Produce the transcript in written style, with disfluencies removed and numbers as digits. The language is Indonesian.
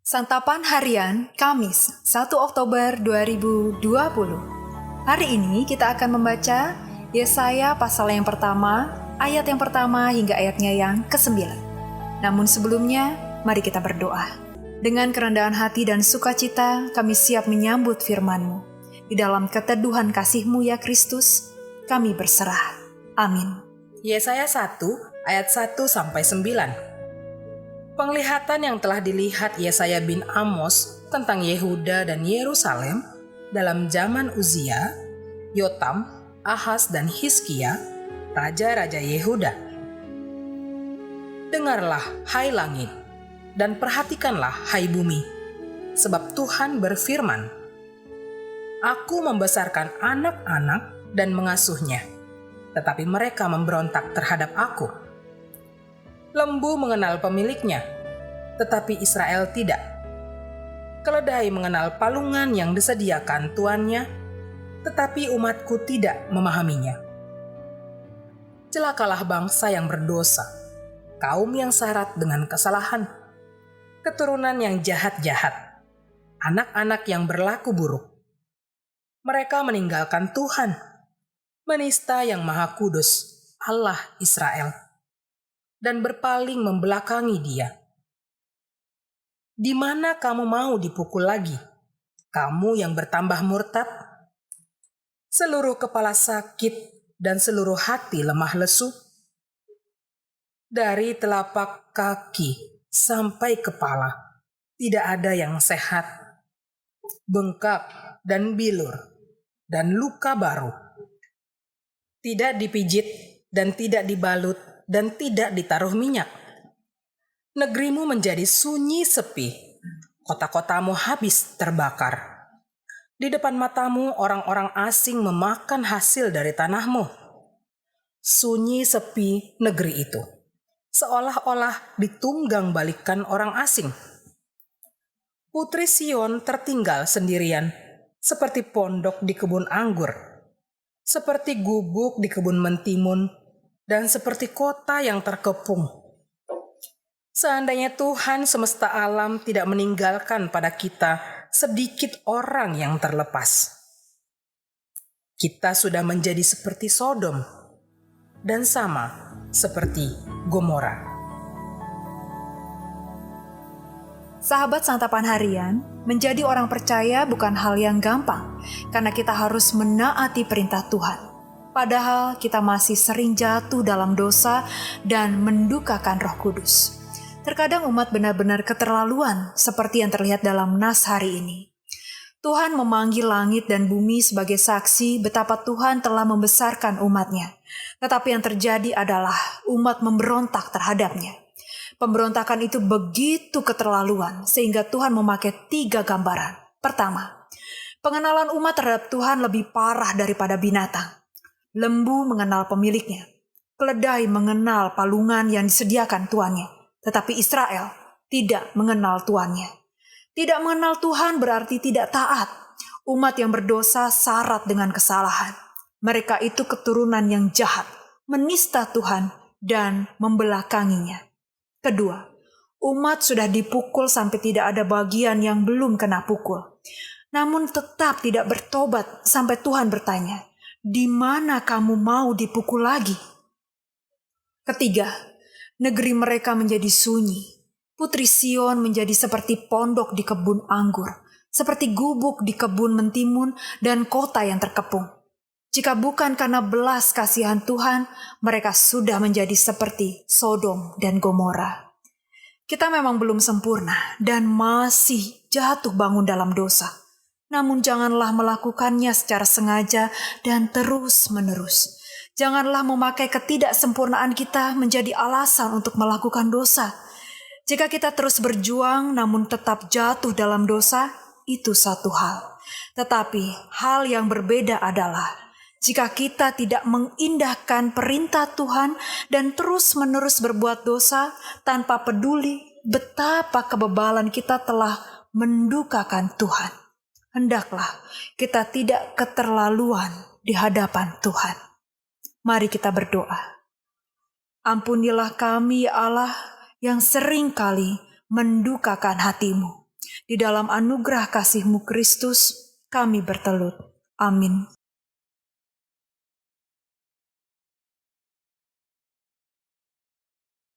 Santapan Harian Kamis 1 Oktober 2020. Hari ini kita akan membaca Yesaya pasal yang pertama, ayat yang pertama hingga ayatnya yang ke-9. Namun sebelumnya, mari kita berdoa. Dengan kerendahan hati dan sukacita, kami siap menyambut firman-Mu. Di dalam keteduhan kasih-Mu ya Kristus, kami berserah. Amin. Yesaya 1 ayat 1-9. Penglihatan yang telah dilihat Yesaya bin Amos tentang Yehuda dan Yerusalem dalam zaman Uzia, Yotam, Ahaz dan Hizkia, raja-raja Yehuda. Dengarlah, hai langit, dan perhatikanlah, hai bumi, sebab Tuhan berfirman, Aku membesarkan anak-anak dan mengasuhnya, tetapi mereka memberontak terhadap Aku. Lembu mengenal pemiliknya, tetapi Israel tidak. Keledai mengenal palungan yang disediakan tuannya, tetapi umatku tidak memahaminya. Celakalah bangsa yang berdosa, kaum yang syarat dengan kesalahan, keturunan yang jahat-jahat, anak-anak yang berlaku buruk. Mereka meninggalkan Tuhan, menista yang Maha Kudus, Allah Israel, dan berpaling membelakangi Dia. Di mana kamu mau dipukul lagi, kamu yang bertambah murtad? Seluruh kepala sakit dan seluruh hati lemah lesu. Dari telapak kaki sampai kepala, tidak ada yang sehat. Bengkak dan bilur dan luka baru. Tidak dipijit dan tidak dibalut dan tidak ditaruh minyak. Negerimu menjadi sunyi sepi, kota-kotamu habis terbakar. Di depan matamu orang-orang asing memakan hasil dari tanahmu. Sunyi sepi negeri itu, seolah-olah ditunggang balikan orang asing. Putri Sion tertinggal sendirian, seperti pondok di kebun anggur, seperti gubuk di kebun mentimun, dan seperti kota yang terkepung. Seandainya Tuhan semesta alam tidak meninggalkan pada kita sedikit orang yang terlepas, kita sudah menjadi seperti Sodom dan sama seperti Gomora. Sahabat Santapan Harian, menjadi orang percaya bukan hal yang gampang, karena kita harus menaati perintah Tuhan. Padahal kita masih sering jatuh dalam dosa dan mendukakan Roh Kudus. Terkadang umat benar-benar keterlaluan seperti yang terlihat dalam nas hari ini. Tuhan memanggil langit dan bumi sebagai saksi betapa Tuhan telah membesarkan umatnya. Tetapi yang terjadi adalah umat memberontak terhadapnya. Pemberontakan itu begitu keterlaluan sehingga Tuhan memakai 3 gambaran. Pertama, pengenalan umat terhadap Tuhan lebih parah daripada binatang. Lembu mengenal pemiliknya. Keledai mengenal palungan yang disediakan tuannya. Tetapi Israel tidak mengenal tuannya. Tidak mengenal Tuhan berarti tidak taat. Umat yang berdosa syarat dengan kesalahan. Mereka itu keturunan yang jahat, menista Tuhan dan membelakanginya. Kedua, umat sudah dipukul sampai tidak ada bagian yang belum kena pukul. Namun tetap tidak bertobat sampai Tuhan bertanya, di mana kamu mau dipukul lagi? Ketiga, negeri mereka menjadi sunyi. Putri Sion menjadi seperti pondok di kebun anggur, seperti gubuk di kebun mentimun dan kota yang terkepung. Jika bukan karena belas kasihan Tuhan, mereka sudah menjadi seperti Sodom dan Gomora. Kita memang belum sempurna dan masih jatuh bangun dalam dosa. Namun janganlah melakukannya secara sengaja dan terus-menerus. Janganlah memakai ketidaksempurnaan kita menjadi alasan untuk melakukan dosa. Jika kita terus berjuang namun tetap jatuh dalam dosa, itu satu hal. Tetapi hal yang berbeda adalah jika kita tidak mengindahkan perintah Tuhan dan terus-menerus berbuat dosa tanpa peduli betapa kebebalan kita telah mendukakan Tuhan. Hendaklah kita tidak keterlaluan di hadapan Tuhan. Mari kita berdoa. Ampunilah kami ya Allah yang sering kali mendukakan hati-Mu. Di dalam anugerah kasih-Mu Kristus, kami bertelut. Amin.